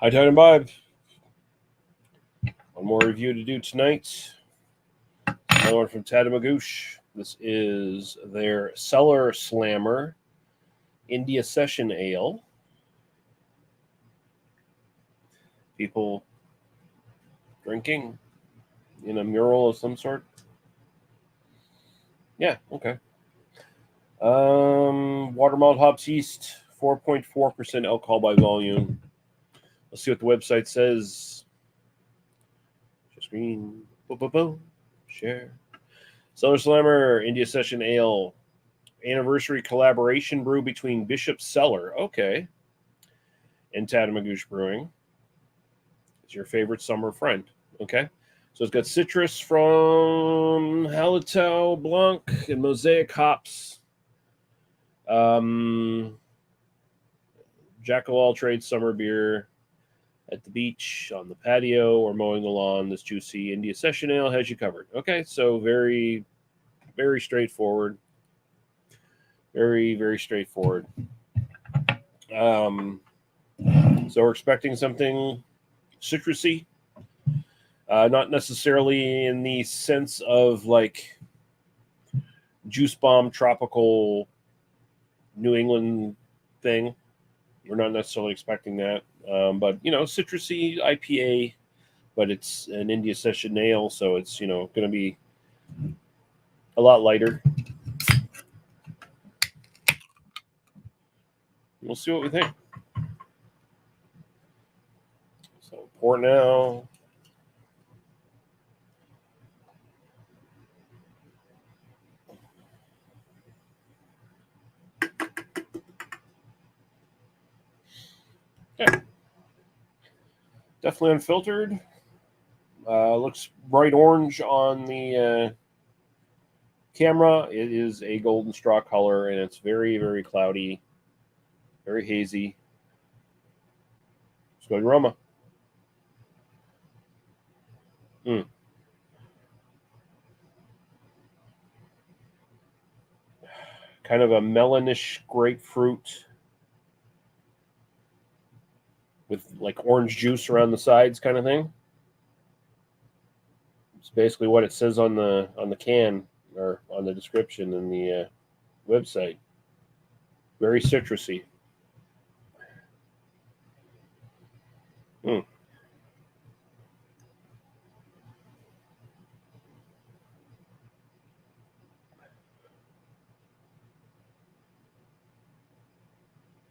Hi, Imbibe. One more review to do tonight. Another one from Tatamagouche. This is their Cellar Slammer India Session Ale. People drinking in a mural of some sort. Yeah, okay. Watermild hops yeast, 4.4% alcohol by volume. Let's see what the website says. Screen. Boom, boom, boom. Share. Cellar Slammer India Session Ale. Anniversary collaboration brew between Bishop Cellar, okay, and Tatamagouche Brewing. It's your favorite summer friend, okay? So it's got citrus from Hallertau Blanc and Mosaic hops. Jack of all trades summer beer at the beach, on the patio, or mowing the lawn. This juicy India Session Ale has you covered. Okay, so very, very straightforward. Very, very straightforward. So we're expecting something citrusy. Not necessarily in the sense of like juice bomb tropical New England thing. We're not necessarily expecting that. But, citrusy IPA, but it's an India Session ale, so it's, going to be a lot lighter. We'll see what we think. So pour now. Yeah. Definitely unfiltered. Looks bright orange on the camera. It is a golden straw color, and it's very, very cloudy, very hazy. Let's go to aroma. Kind of a melonish grapefruit with like orange juice around the sides kind of thing. It's basically what it says on the can or on the description in the website. Very citrusy.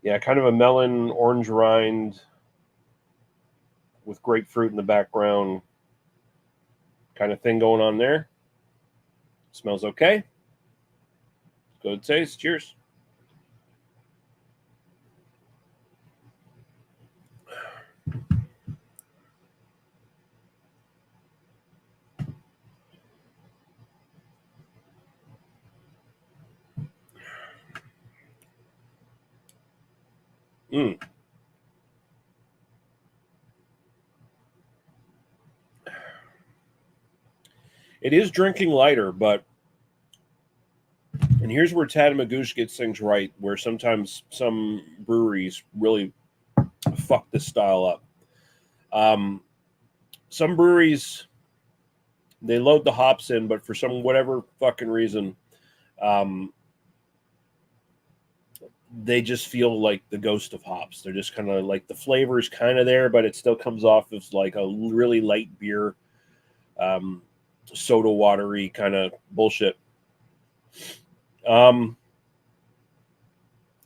Yeah, kind of a melon, orange rind with grapefruit in the background kind of thing going on there. Smells okay. Good taste. Cheers. It is drinking lighter, but and here's where Tatamagouche gets things right, where sometimes some breweries really fuck this style up. Some breweries, they load the hops in, but for some whatever fucking reason, they just feel like the ghost of hops. They're just kind of like the flavor is kind of there, but it still comes off as like a really light beer, soda watery kind of bullshit. In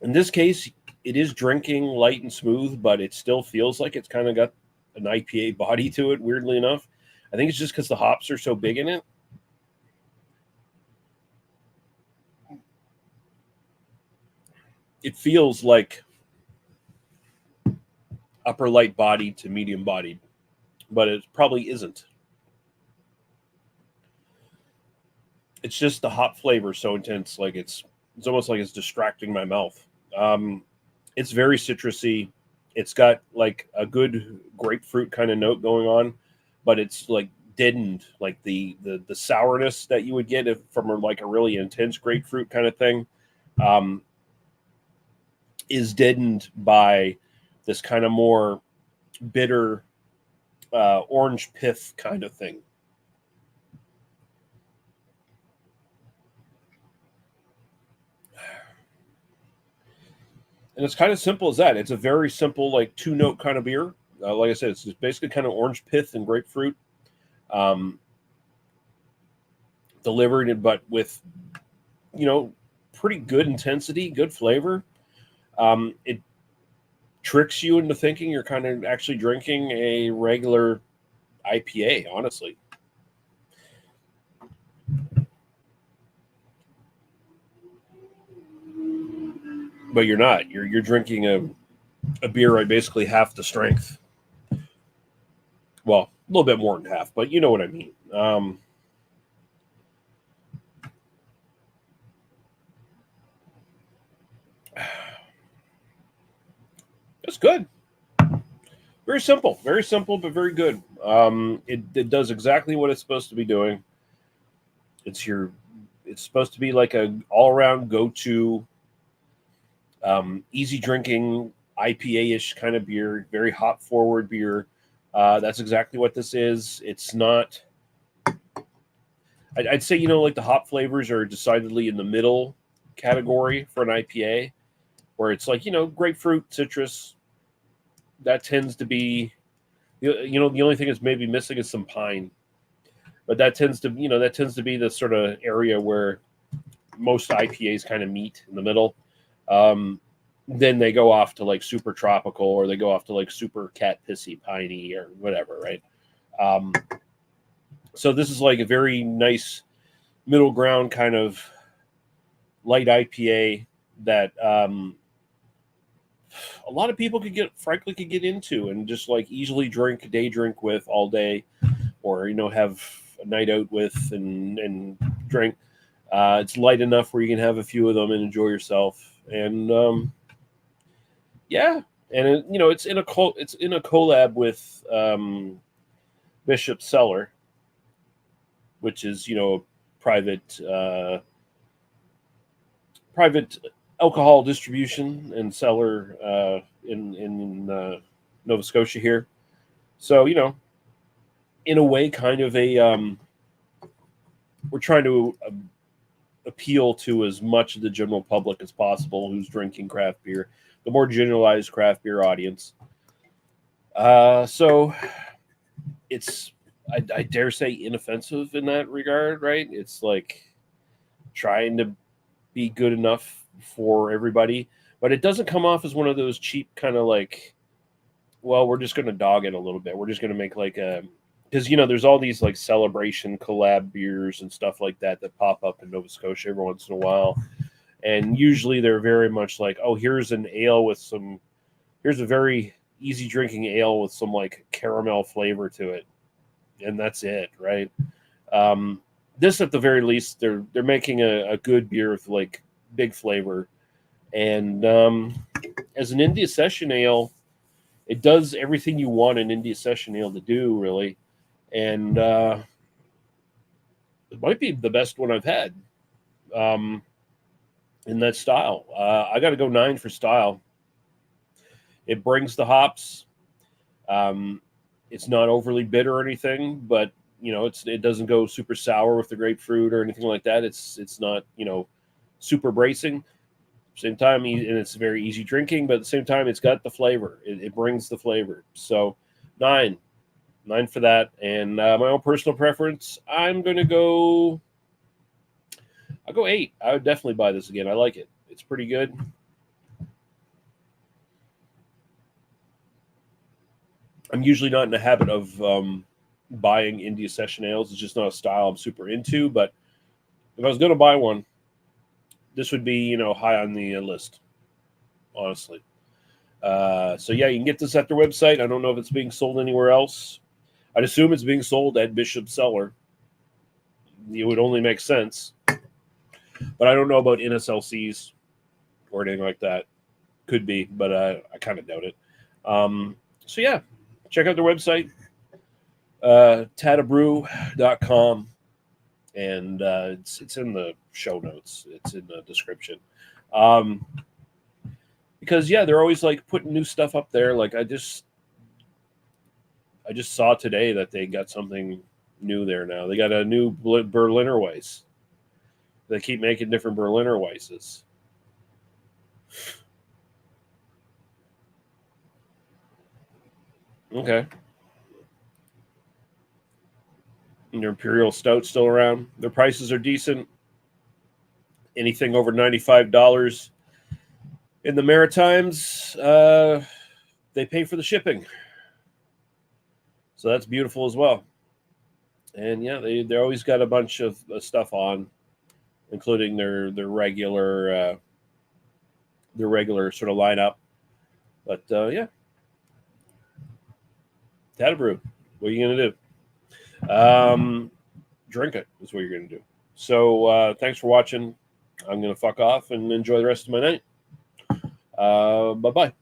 this case, it is drinking light and smooth, but it still feels like it's kind of got an IPA body to it, weirdly enough. I think it's just because the hops are so big in it. It feels like upper light bodied to medium bodied, but it probably isn't. It's just the hop flavor so intense, like it's almost like it's distracting my mouth. It's very citrusy. It's got like a good grapefruit kind of note going on, but it's like deadened, like the sourness that you would get from like a really intense grapefruit kind of thing, is deadened by this kind of more bitter orange pith kind of thing. And it's kind of simple as that. It's a very simple, like 2-note kind of beer. Like I said, it's just basically kind of orange pith and grapefruit, um, delivered, but with pretty good intensity, good flavor. It tricks you into thinking you're kind of actually drinking a regular IPA, honestly. But you're not. You're drinking a beer at basically half the strength. Well, a little bit more than half, but you know what I mean. It's good. Very simple, but very good. It does exactly what it's supposed to be doing. It's your, it's supposed to be like a all around go to, easy drinking IPA ish kind of beer, very hop forward beer. That's exactly what this is. It's not. I'd say like the hop flavors are decidedly in the middle category for an IPA, where it's like grapefruit, citrus. That tends to be the only thing that's maybe missing is some pine, but that tends to be the sort of area where most IPAs kind of meet in the middle. Um, then they go off to like super tropical, or they go off to like super cat pissy piney or whatever, right? Um, so this is like a very nice middle ground kind of light IPA that a lot of people could get into and just like easily day drink with all day, or have a night out with and drink. It's light enough where you can have a few of them and enjoy yourself. And yeah, and it's in a collab with Bishop Cellar, which is private private alcohol distribution and cellar in Nova Scotia here. So in a way, kind of a we're trying to appeal to as much of the general public as possible who's drinking craft beer, the more generalized craft beer audience. So it's I dare say inoffensive in that regard, right? It's like trying to be good enough for everybody, but it doesn't come off as one of those cheap kind of like, well, we're just going to dog it a little bit. We're just going to make like a, because there's all these like celebration collab beers and stuff like that pop up in Nova Scotia every once in a while, and usually they're very much like, oh, here's a very easy drinking ale with some like caramel flavor to it, and that's it, right? This at the very least, they're making a good beer with like big flavor, and as an India session ale, it does everything you want an India session ale to do, really, and it might be the best one I've had um, in that style. I got to go 9 for style. It brings the hops. Um, it's not overly bitter or anything, but it doesn't go super sour with the grapefruit or anything like that. It's not super bracing. Same time, and it's very easy drinking, but at the same time, it's got the flavor. It brings the flavor. So 9, 9 for that. And my own personal preference, I'm gonna go. I'll go 8. I would definitely buy this again. I like it. It's pretty good. I'm usually not in the habit of buying India session ales. It's just not a style I'm super into. But if I was going to buy one, this would be high on the list, honestly. So yeah, you can get this at their website. I don't know if it's being sold anywhere else. I'd assume it's being sold at Bishop Cellar. It would only make sense, but I don't know about NSLCs or anything like that. Could be, but I kind of doubt it. So yeah, check out their website, tatabrew.com, and it's in the show notes. It's in the description. Because yeah, they're always like putting new stuff up there. Like I just saw today that they got something new there now. They got a new Berliner Weiss. They keep making different Berliner Weisses. Okay. And their Imperial Stout still around. Their prices are decent. Anything over $95 in the Maritimes, they pay for the shipping. So that's beautiful as well. And yeah, they always got a bunch of stuff on, including their regular sort of lineup. But yeah, Tatabrew. What are you gonna do? Drink it is what you're gonna do. So thanks for watching. I'm gonna fuck off and enjoy the rest of my night. Bye bye.